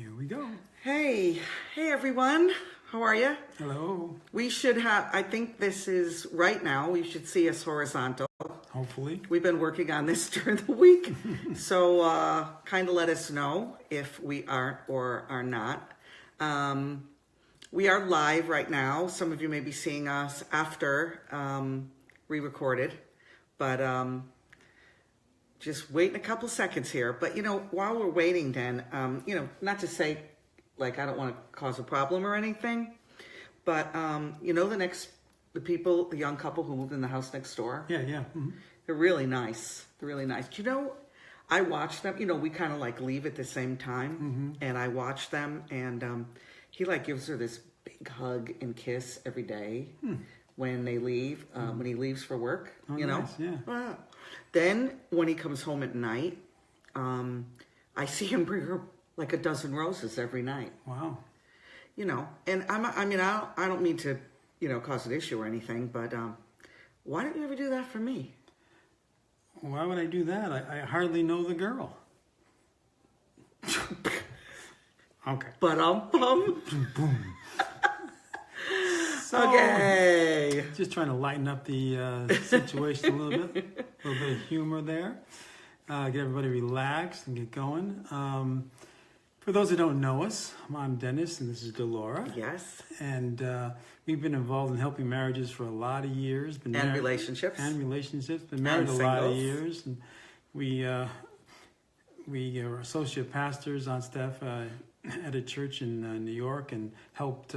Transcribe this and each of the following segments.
Here we go. Hey everyone. How are you? Hello. We should have, I think this is right now, we should see us horizontal. Hopefully. We've been working on this during the week. So kind of let us know if we are or are not. We are live right now. Some of you may be seeing us after re-recorded. But just waiting a couple seconds here. But, while we're waiting, then, not to say, like, I don't want to cause a problem or anything. But, the young couple who moved in the house next door. Yeah. Mm-hmm. They're really nice. I watch them. We kind of like leave at the same time. Mm-hmm. And I watch them. And he like gives her this big hug and kiss every day when they leave, when he leaves for work, Nice, yeah. Then when he comes home at night, I see him bring her like a dozen roses every night. Wow. And I don't mean to, cause an issue or anything, but why don't you ever do that for me? Why would I do that? I hardly know the girl. Okay. But Boom. So, okay. Just trying to lighten up the situation a little bit. A little bit of humor there. Get everybody relaxed and get going. For those who don't know us, I'm Dennis and this is Delora. Yes. And we've been involved in helping marriages for a lot of years. Relationships. Been married a lot of years. And we are associate pastors on staff at a church in New York and helped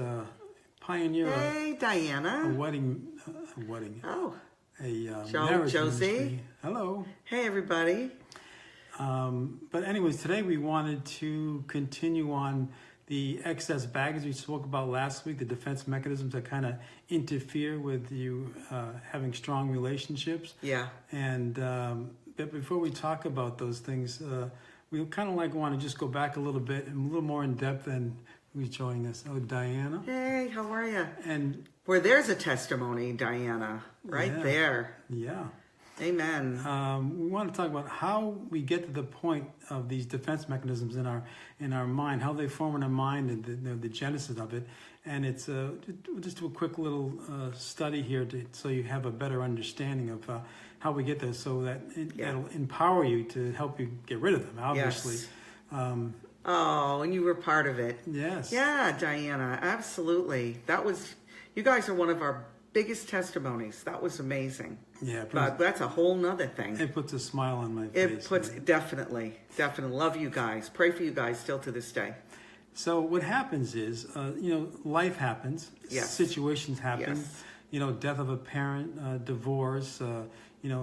pioneer Diana. a wedding. Oh. Marriage Josie. ministry. Hello. Hey, everybody. But anyways, today we wanted to continue on the excess baggage we spoke about last week, the defense mechanisms that kind of interfere with you having strong relationships. Yeah. And but before we talk about those things, we kind of want to just go back a little bit and a little more in depth and who's joining us. Oh, Diana. Hey, how are you? And where there's a testimony, Diana, right there. Yeah. Amen. We want to talk about how we get to the point of these defense mechanisms in our mind, how they form in our mind, and the genesis of it. And it's just do a quick little study here so you have a better understanding of how we get there, so that it'll empower you to help you get rid of them. Obviously. Yes. And you were part of it. Yes. Yeah, Diana, absolutely. You guys are one of our biggest testimonies. That was amazing. Yeah, but that's a whole nother thing. It puts a smile on my face. Definitely. Love you guys. Pray for you guys still to this day. So what happens is, life happens. Yes. Situations happen. Yes. Death of a parent, divorce,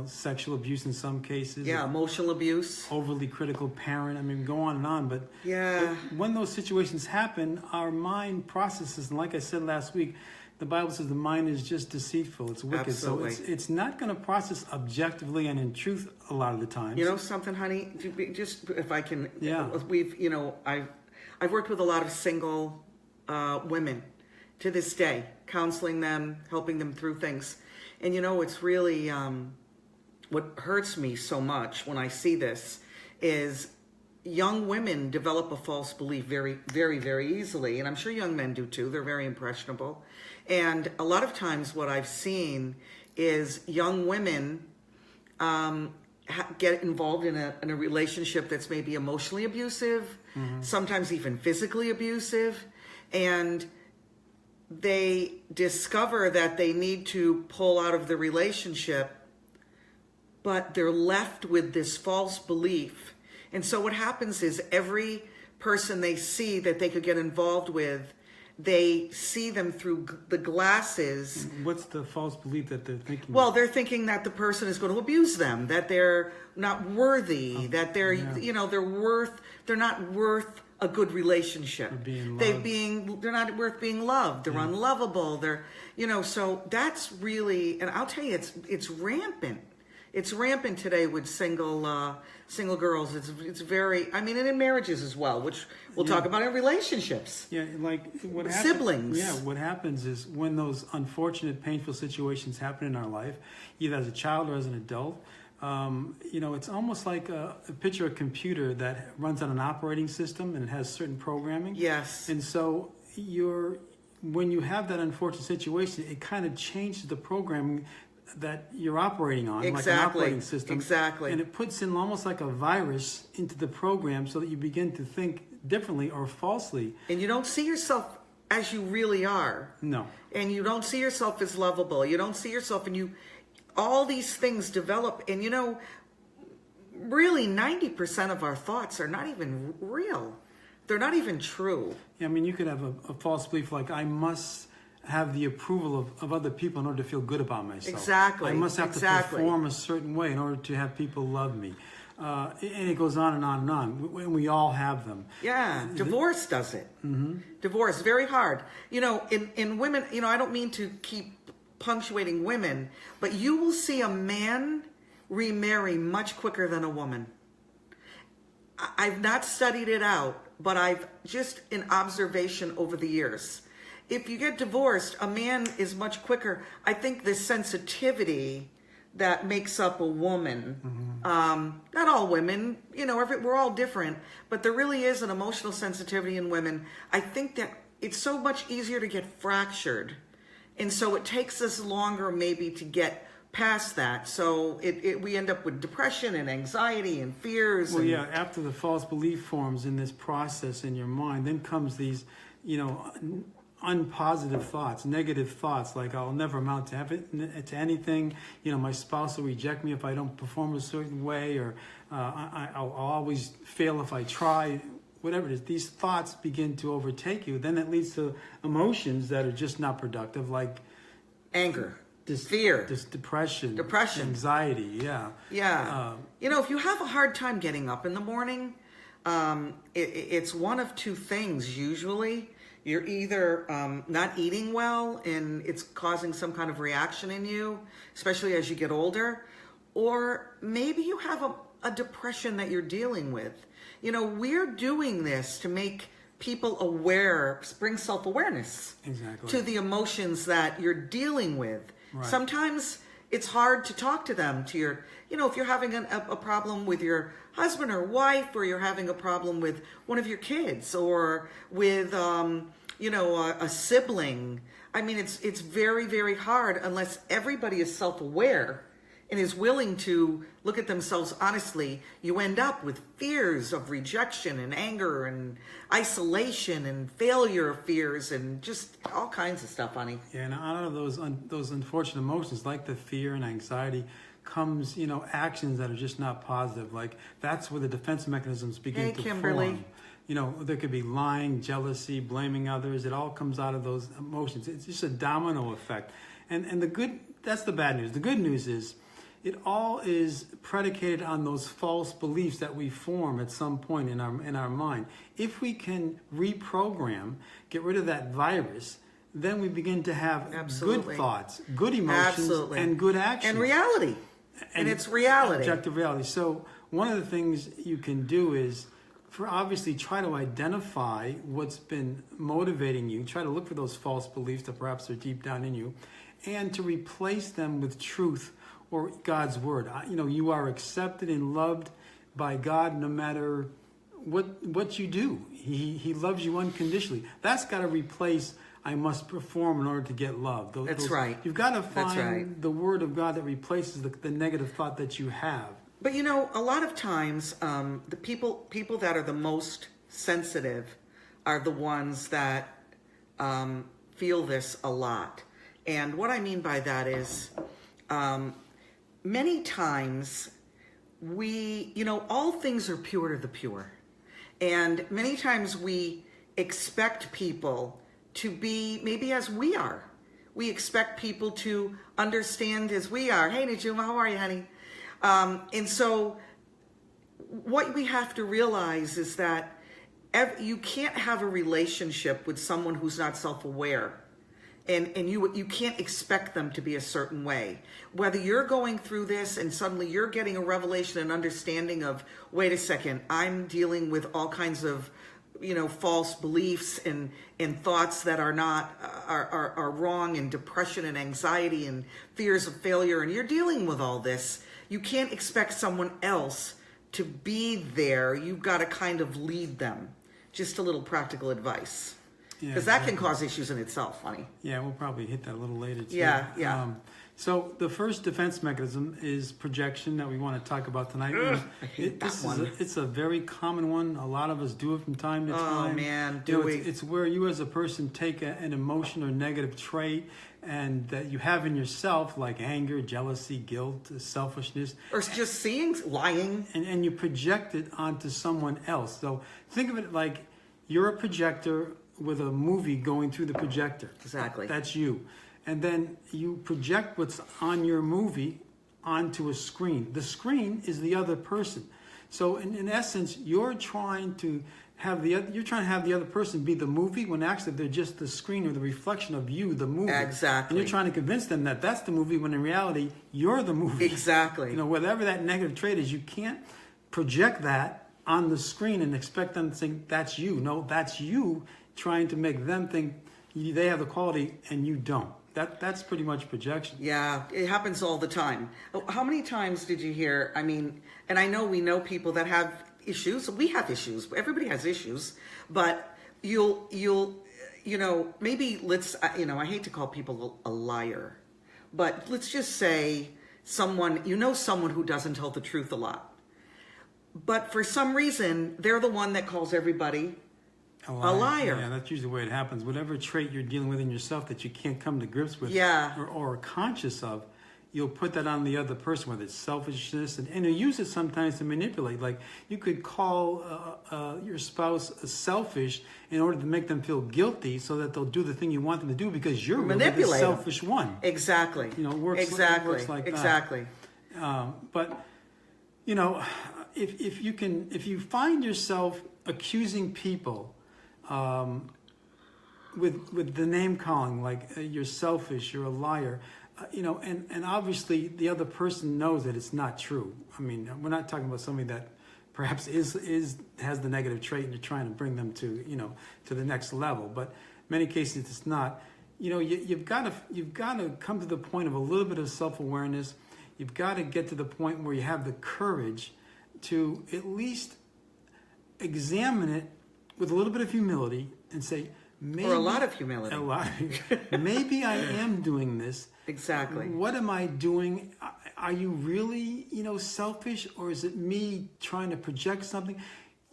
sexual abuse in some cases. Yeah, emotional abuse. Overly critical parent. Go on and on. But yeah, when those situations happen, our mind processes. And like I said last week, the Bible says the mind is just deceitful. It's wicked. Absolutely. So it's not going to process objectively and in truth a lot of the time. You know something, honey? Just if I can. Yeah. I've worked with a lot of single women to this day, counseling them, helping them through things. And it's really what hurts me so much when I see this is young women develop a false belief very, very, very easily. And I'm sure young men do too. They're very impressionable. And a lot of times what I've seen is young women get involved in a relationship that's maybe emotionally abusive, sometimes even physically abusive. And they discover that they need to pull out of the relationship, but they're left with this false belief. And so what happens is every person they see that they could get involved with, they see them through the glasses. What's the false belief that they're thinking? Well, they're thinking that the person is going to abuse them, that they're not worthy, that they're not worth a good relationship. They're not worth being loved. They're unlovable. So that's really, and I'll tell you, it's rampant. It's rampant today with single girls. It's very, and in marriages as well, which we'll talk about in relationships. Yeah, like what happens, siblings. Yeah, what happens is when those unfortunate, painful situations happen in our life, either as a child or as an adult, It's almost like a picture of a computer that runs on an operating system and it has certain programming. Yes. And so when you have that unfortunate situation, it kind of changes the programming that you're operating on, like an operating system. Exactly. And it puts in almost like a virus into the program so that you begin to think differently or falsely. And you don't see yourself as you really are. No. And you don't see yourself as lovable. You don't see yourself, and all these things develop. And really 90% of our thoughts are not even real. They're not even true. Yeah, I mean, you could have a false belief like, I must have the approval of other people in order to feel good about myself. Exactly. I must have to perform a certain way in order to have people love me. And it goes on and on and on. We all have them. Yeah, divorce does it. Mm-hmm. Divorce, very hard. In women, I don't mean to keep punctuating women, but you will see a man remarry much quicker than a woman. I've not studied it out, but I've just in observation over the years. If you get divorced, a man is much quicker. I think the sensitivity that makes up a woman, not all women, we're all different, but there really is an emotional sensitivity in women. I think that it's so much easier to get fractured. And so it takes us longer maybe to get past that. So we end up with depression and anxiety and fears. Well, yeah, after the false belief forms in this process in your mind, then comes these, unpositive thoughts, negative thoughts, like I'll never amount to anything. My spouse will reject me if I don't perform a certain way, or I'll always fail if I try. Whatever it is, these thoughts begin to overtake you. Then it leads to emotions that are just not productive, like anger, fear, depression, anxiety. Yeah. If you have a hard time getting up in the morning, it's one of two things usually. You're either not eating well and it's causing some kind of reaction in you, especially as you get older, or maybe you have a depression that you're dealing with. We're doing this to make people aware, bring self-awareness to the emotions that you're dealing with. Right. Sometimes it's hard to talk to them, if you're having a problem with your husband or wife, or you're having a problem with one of your kids, or with, a sibling. I mean, it's very, very hard unless everybody is self-aware and is willing to look at themselves honestly. You end up with fears of rejection and anger and isolation and failure fears and just all kinds of stuff, honey. Yeah, and out of those unfortunate emotions, like the fear and anxiety, comes, actions that are just not positive. Like, that's where the defense mechanisms begin to form. There could be lying, jealousy, blaming others. It all comes out of those emotions. It's just a domino effect. And that's the bad news. The good news is it all is predicated on those false beliefs that we form at some point in our mind. If we can reprogram, get rid of that virus, then we begin to have good thoughts, good emotions, and good actions. And reality. And it's reality. Objective reality. So one of the things you can do is obviously try to identify what's been motivating you. Try to look for those false beliefs that perhaps are deep down in you, and to replace them with truth or God's word. You are accepted and loved by God no matter what you do. He loves you unconditionally. That's got to replace I must perform in order to get love. That's right. You've got to find the word of God that replaces the negative thought that you have. But a lot of times, the people that are the most sensitive are the ones that feel this a lot. And what I mean by that is, many times all things are pure to the pure. And many times we expect people to be maybe as we are. We expect people to understand as we are. Hey, Najuma, how are you, honey? And so what we have to realize is that you can't have a relationship with someone who's not self-aware. And you can't expect them to be a certain way. Whether you're going through this and suddenly you're getting a revelation and understanding of, wait a second, I'm dealing with all kinds of false beliefs and thoughts that are not are wrong, and depression and anxiety and fears of failure, and you're dealing with all this. you can't expect someone else to be there. You've got to kind of lead them. Just a little practical advice. Because that can cause issues in itself, honey. Yeah, we'll probably hit that a little later too. Yeah. So the first defense mechanism is projection that we want to talk about tonight. I hate that one. It's a very common one. A lot of us do it from time to time. Oh man, It's where you as a person take an emotion or negative trait and that you have in yourself, like anger, jealousy, guilt, selfishness, or just seeing, lying, and you project it onto someone else. So think of it like you're a projector with a movie going through the projector. Exactly. That's you. And then you project what's on your movie onto a screen. The screen is the other person. So in essence, you're trying to have the other person be the movie when actually they're just the screen or the reflection of you, the movie. Exactly. And you're trying to convince them that that's the movie when in reality you're the movie. Exactly. You know, whatever that negative trait is, you can't project that on the screen and expect them to think that's you. No, that's you trying to make them think they have the quality and you don't. That's pretty much projection. Yeah, it happens all the time. How many times did you hear, I mean, and I know we know people that have issues. We have issues. Everybody has issues. But you'll maybe let's, I hate to call people a liar. But let's just say someone who doesn't tell the truth a lot. But for some reason, they're the one that calls everybody a liar. Yeah, that's usually the way it happens. Whatever trait you're dealing with in yourself that you can't come to grips with or are conscious of, you'll put that on the other person, whether it's selfishness. And you use it sometimes to manipulate. Like you could call your spouse selfish in order to make them feel guilty so that they'll do the thing you want them to do because you're really the selfish one. Exactly. It works like that. Exactly. But, if you find yourself accusing people with the name calling, like you're selfish, you're a liar, and obviously the other person knows that it's not true. I mean, we're not talking about somebody that perhaps has the negative trait and you're trying to bring them to the next level. But in many cases it's not. You've got to come to the point of a little bit of self-awareness. You've got to get to the point where you have the courage to at least examine it with a little bit of humility and say, maybe, or a lot of humility. Maybe I am doing this. Exactly. What am I doing? Are you really, selfish, or is it me trying to project something?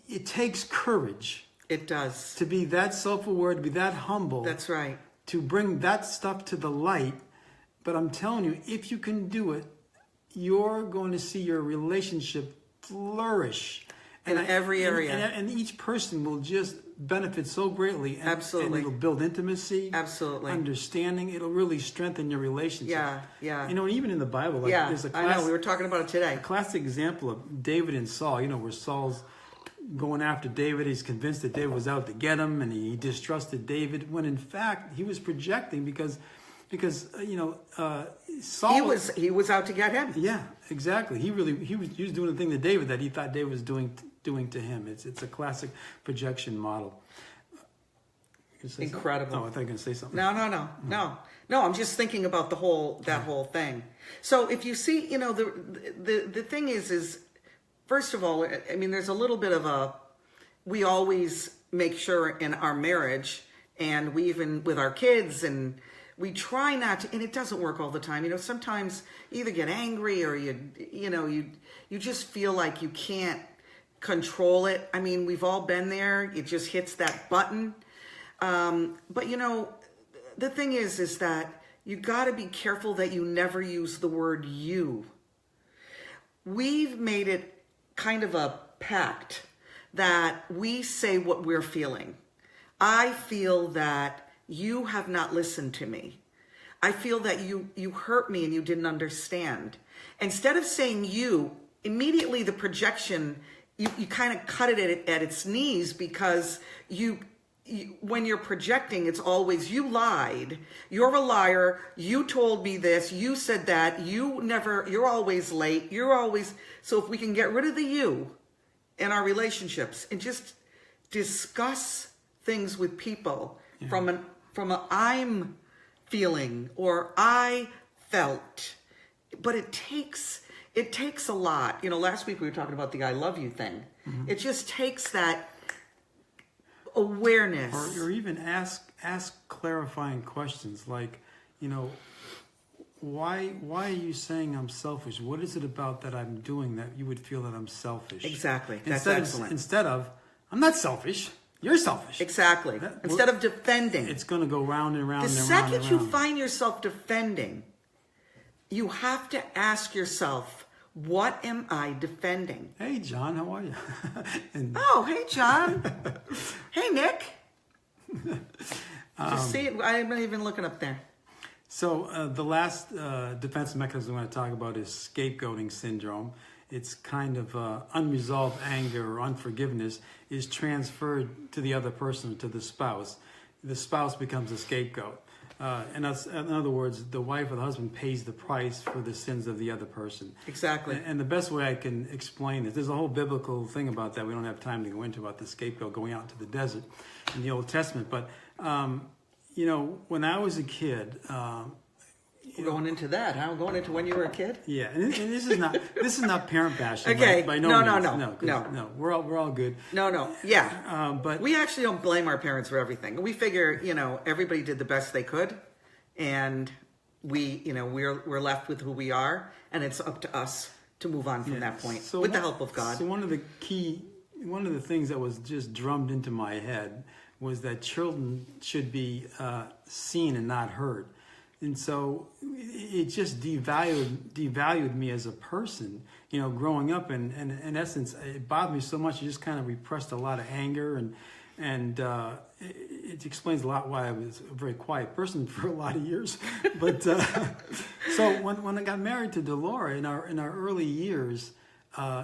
It takes courage. It does. To be that self-aware, to be that humble. That's right. To bring that stuff to the light. But I'm telling you, if you can do it, you're going to see your relationship flourish. In every area. And each person will just benefit so greatly. And, Absolutely. And it'll build intimacy. Absolutely. Understanding. It'll really strengthen your relationship. Yeah. Even in the Bible, there's a I know, we were talking about it today. A classic example of David and Saul, where Saul's going after David. He's convinced that David was out to get him, and he distrusted David, when in fact he was projecting because Saul he was out to get him. Yeah, exactly. He was doing the thing to David that he thought David was doing to him. It's a classic projection model. Incredible. Oh, I thought you were going to say something. No. I'm just thinking about that whole thing. So if you see, the thing is first of all, I mean, there's a little bit of we always make sure in our marriage, and we even with our kids, and we try not to, and it doesn't work all the time. Sometimes you either get angry or you just feel like you can't control it. I mean, we've all been there. It just hits that button. But the thing is that you got to be careful that you never use the word you. We've made it kind of a pact that we say what we're feeling. I feel that you have not listened to me. I feel that you hurt me and you didn't understand. Instead of saying you, immediately the projection, you kind of cut it at its knees, because when you're projecting, it's always you lied, you're a liar, you told me this, you said that, you're always late, so if we can get rid of the you in our relationships and just discuss things with people from a I'm feeling or I felt, but it it takes a lot. Last week we were talking about the I love you thing. It just takes that awareness. Or even ask clarifying questions like, why are you saying I'm selfish? What is it about that I'm doing that you would feel that I'm selfish? Exactly. That's excellent. Instead of, I'm not selfish. You're selfish. Exactly. Instead of defending. It's going to go round and round the and round. The second you find yourself defending, you have to ask yourself, what am I defending? Hey, John, how are you? Oh, hey, John. Hey, Nick. Did you see it? I'm not even looking up there. So the last defense mechanism I'm going to talk about is scapegoating syndrome. It's kind of unresolved anger or unforgiveness is transferred to the other person, to the spouse. The spouse becomes a scapegoat. In other words, the wife or the husband pays the price for the sins of the other person. Exactly. And the best way I can explain it, there's a whole biblical thing about that we don't have time to go into, about the scapegoat going out into the desert in the Old Testament. But, when I was a kid... going into that, huh? Going into when you were a kid? Yeah, and this is not parent bashing. Okay. By no means. No. We're all good. No. Yeah. But we actually don't blame our parents for everything. We figure, everybody did the best they could, and we're left with who we are, and it's up to us to move on from that point with the help of God. So one of the things that was just drummed into my head was that children should be seen and not heard. And so it just devalued me as a person, growing up. And in essence, it bothered me so much. It just kind of repressed a lot of anger. And it explains a lot why I was a very quiet person for a lot of years. But so when I got married to Delora in our early years,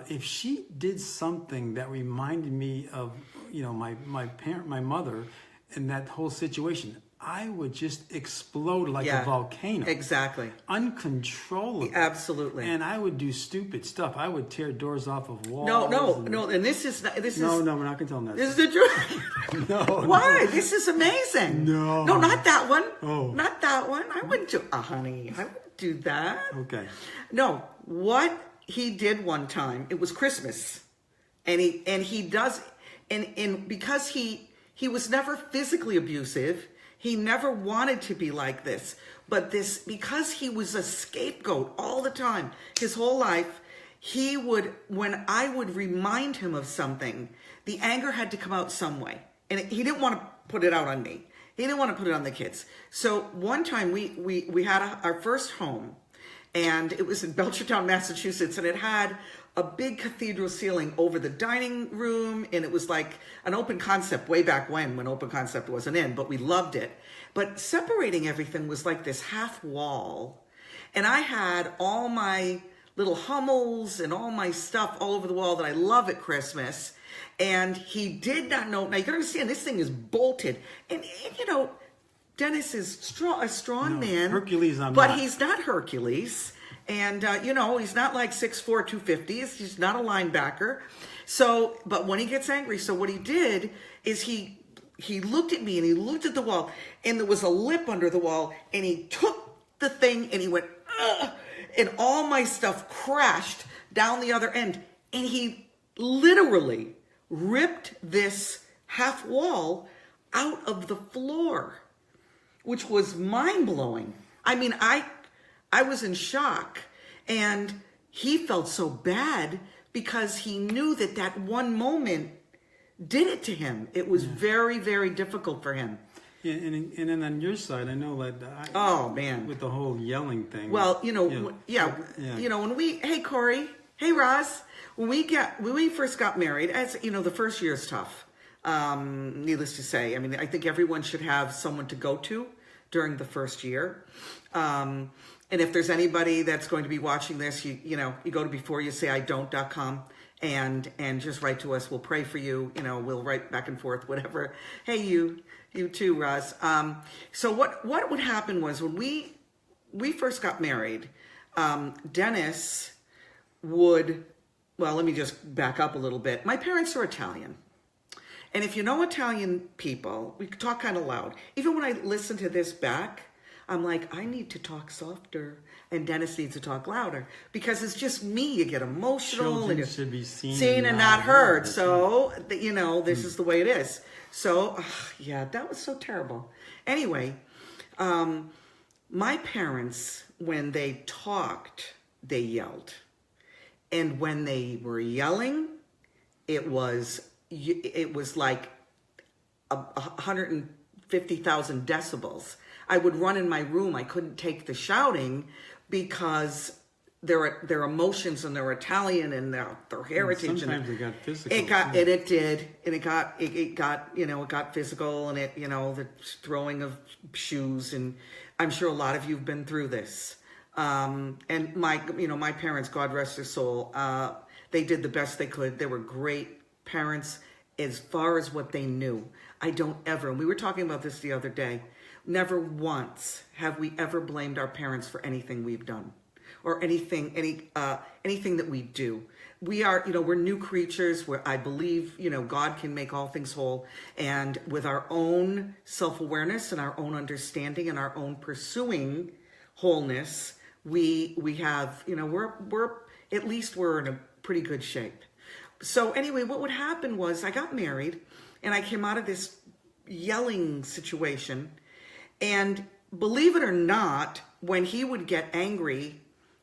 if she did something that reminded me of, my mother, and that whole situation, I would just explode like a volcano. Exactly. Uncontrollably. Absolutely. And I would do stupid stuff. I would tear doors off of walls. No. And this is we're not going to tell them that. This is the truth. No. Why? No. This is amazing. No. No, not that one. Oh. Not that one. I wouldn't do, honey, I wouldn't do that. Okay. No, what he did one time, it was Christmas. And he does, and because he was never physically abusive, he never wanted to be like this, but because he was a scapegoat all the time, his whole life, when I would remind him of something, the anger had to come out some way. And he didn't want to put it out on me. He didn't want to put it on the kids. So one time we had our first home, and it was in Belchertown, Massachusetts, and it had a big cathedral ceiling over the dining room, and it was like an open concept way back when open concept wasn't in, but we loved it. But separating everything was like this half wall, and I had all my little Hummels and all my stuff all over the wall that I love at Christmas, and he did not know. Now you gotta understand, this thing is bolted, and Dennis is a strong man. Hercules on but that. He's not Hercules. And, he's not like 6'4", 250. He's not a linebacker. So, but when he gets angry, so what he did is he looked at me and he looked at the wall, and there was a lip under the wall, and he took the thing and he went, ugh, and all my stuff crashed down the other end. And he literally ripped this half wall out of the floor, which was mind-blowing. I mean, I was in shock, and he felt so bad because he knew that one moment did it to him. It was very, very difficult for him. Yeah, and then on your side, I know that. Oh man, with the whole yelling thing. Well, when hey Corey, hey Roz, when we first got married, as the first year is tough. Needless to say, I mean, I think everyone should have someone to go to during the first year. And if there's anybody that's going to be watching this, you go to beforeyousayidon't.com and just write to us. We'll pray for you. We'll write back and forth, whatever. Hey, you too, Roz. So what would happen was when we first got married, Dennis would, well, let me just back up a little bit. My parents are Italian. And if you know Italian people, we talk kind of loud. Even when I listen to this back, I'm like, I need to talk softer, and Dennis needs to talk louder because it's just me. You get emotional, Children and should be seen and not heard. That's So, this is the way it is. So, yeah, that was so terrible. Anyway, my parents, when they talked, they yelled. And when they were yelling, it was like 150,000 decibels. I would run in my room. I couldn't take the shouting because their emotions and their Italian and their heritage. Sometimes it got physical. It did, and it got physical, and the throwing of shoes, and I'm sure a lot of you've been through this. And my parents, God rest their soul, they did the best they could. They were great parents as far as what they knew. I don't ever, and we were talking about this the other day, never once have we ever blamed our parents for anything we've done or anything that we do. We are, we're new creatures where I believe, God can make all things whole. And with our own self-awareness and our own understanding and our own pursuing wholeness, we have, we're at least we're in a pretty good shape. So anyway, what would happen was I got married and I came out of this yelling situation, and believe it or not, when he would get angry,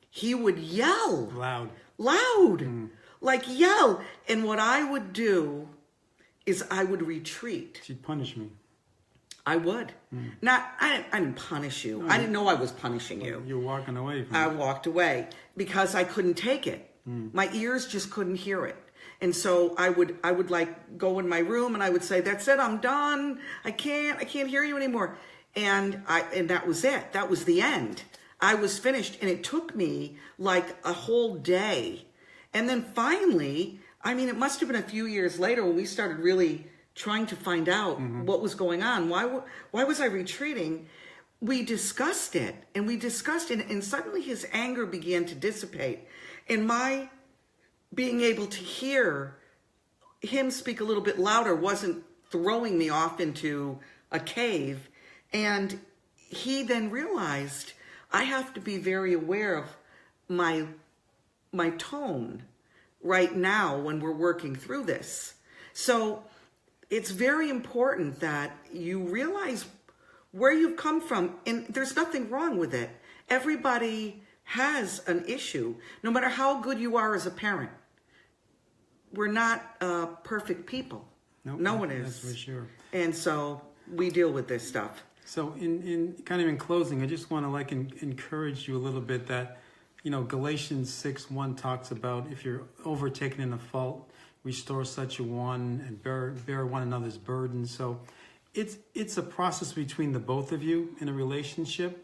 he would yell loud, like yell. And what I would do is I would retreat. She'd punish me. I would. I didn't punish you. I didn't know I was punishing you. You're walking away from I walked away because I couldn't take it. My ears just couldn't hear it. And so I would like go in my room and I would say, that's it, I'm done. I can't hear you anymore. And that was it. That was the end. I was finished. And it took me like a whole day. And then finally, it must have been a few years later when we started really trying to find out what was going on. Why was I retreating? We discussed it, and suddenly his anger began to dissipate. And my being able to hear him speak a little bit louder wasn't throwing me off into a cave. And he then realized I have to be very aware of my tone right now when we're working through this. So it's very important that you realize where you've come from, and there's nothing wrong with it. Everybody has an issue, no matter how good you are as a parent. We're not perfect people. Nope, no one is. That's for sure. And so we deal with this stuff. So in closing, I just want to encourage you a little bit that, Galatians 6:1 talks about if you're overtaken in a fault, restore such a one and bear one another's burdens. So it's a process between the both of you in a relationship.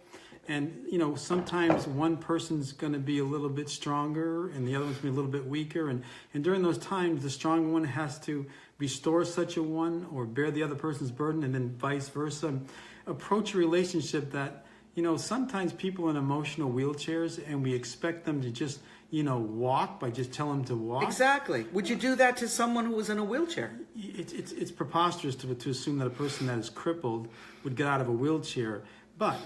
And, sometimes one person's going to be a little bit stronger and the other one's going to be a little bit weaker. And during those times, the stronger one has to restore such a one or bear the other person's burden, and then vice versa. Approach a relationship that, sometimes people are in emotional wheelchairs and we expect them to just, walk by just telling them to walk. Exactly. Would you do that to someone who was in a wheelchair? It's preposterous to assume that a person that is crippled would get out of a wheelchair. But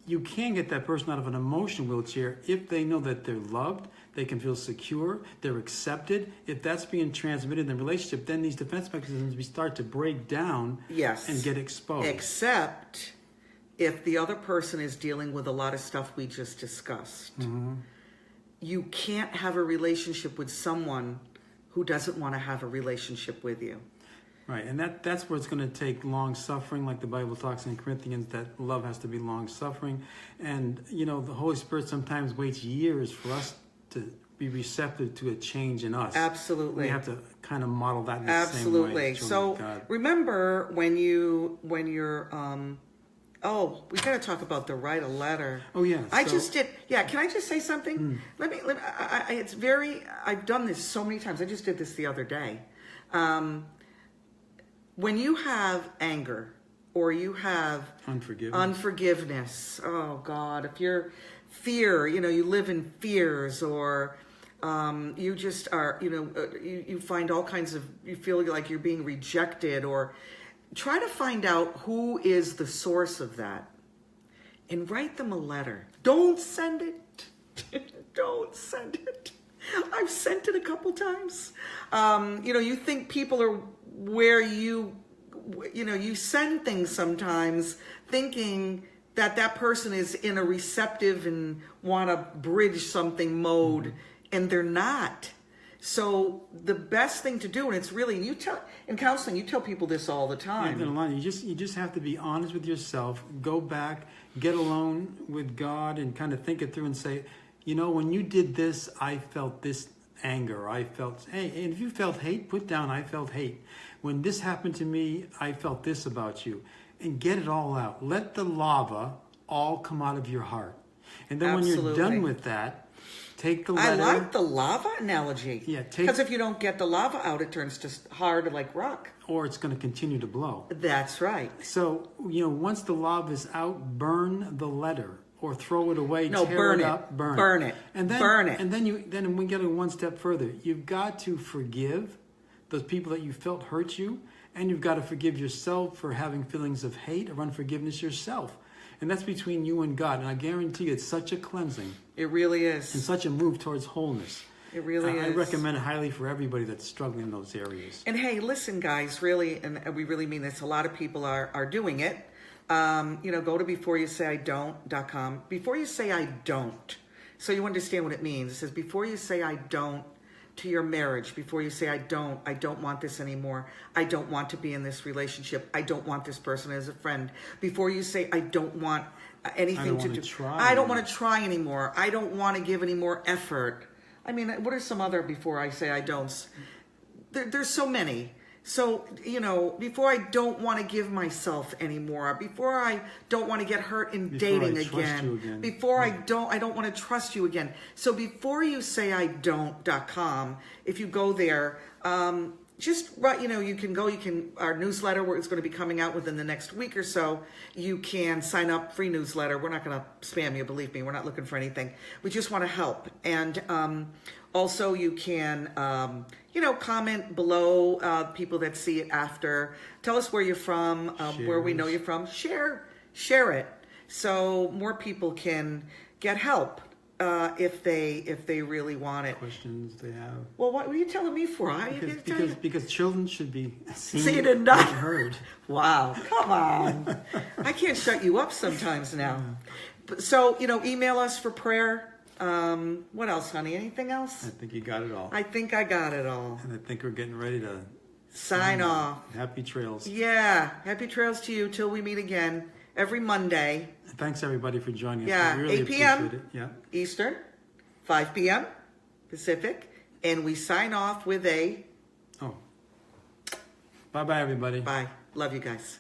you can get that person out of an emotional wheelchair if they know that they're loved, they can feel secure, they're accepted. If that's being transmitted in the relationship, then these defense mechanisms start to break down and get exposed. Except if the other person is dealing with a lot of stuff we just discussed. You can't have a relationship with someone who doesn't want to have a relationship with you. Right, and that's where it's going to take long suffering, like the Bible talks in Corinthians, that love has to be long suffering. And, the Holy Spirit sometimes waits years for us to be receptive to a change in us. Absolutely. We have to kind of model that in the same way. So remember when you're, we got to talk about the write a letter. Oh, yeah. I just did. Yeah, can I just say something? I've done this so many times. I just did this the other day. When you have anger or you have unforgiveness, oh God, if you're fear, you live in fears, or you just are, you find all kinds of, you feel like you're being rejected, or try to find out who is the source of that. and write them a letter. Don't send it. Don't send it. I've sent it a couple times. You think people are where you send things sometimes thinking that person is in a receptive and want to bridge something mode, and they're not. So the best thing to do, and it's really, in counseling, you tell people this all the time. You just have to be honest with yourself. Go back, get alone with God, and kind of think it through and say, when you did this, I felt this anger. And if you felt hate, put down, I felt hate. When this happened to me, I felt this about you. And get it all out. Let the lava all come out of your heart. And then when you're done with that, take the letter. I like the lava analogy. Yeah, because if you don't get the lava out, it turns to hard like rock. Or it's going to continue to blow. That's right. So, once the lava is out, burn the letter. Or throw it away, tear burn it it up, burn it. And then, burn it. And then we get it one step further. You've got to forgive those people that you felt hurt you, and you've got to forgive yourself for having feelings of hate or unforgiveness yourself. And that's between you and God. And I guarantee you, it's such a cleansing. It really is. And such a move towards wholeness. It really is. I recommend it highly for everybody that's struggling in those areas. And hey, listen, guys, really, and we really mean this, a lot of people are doing it. Go to beforeyousayidon't.com. Before you say I don't, so you understand what it means. It says, before you say I don't to your marriage, before you say I don't want this anymore. I don't want to be in this relationship. I don't want this person as a friend. Before you say I don't want anything to do. I don't want to try anymore. I don't want to give any more effort. I mean, what are some other before I say I don'ts? There's so many. So, before I don't want to give myself anymore, before I don't want to get hurt in dating again, before I don't want to trust you again. So before you say I don't.com, if you go there, just right, our newsletter where it's going to be coming out within the next week or so, you can sign up, free newsletter. We're not going to spam you, believe me, we're not looking for anything. We just want to help. And also you can, comment below people that see it after. Tell us where you're from, where we know you're from. Share it so more people can get help if they really want it. Questions they have. Well, what are you telling me for? Because children should be seen and not heard. Wow, come on. I can't shut you up sometimes now. So, email us for prayer. What else, honey? Anything else? I think you got it all. I think I got it all. And I think we're getting ready to sign off. Happy trails. Yeah, happy trails to you till we meet again every Monday. Thanks everybody for joining us. Yeah, we really 8 p.m. appreciate it. Yeah. Eastern, 5 p.m. Pacific, and we sign off with a. Bye-bye everybody. Bye. Love you guys.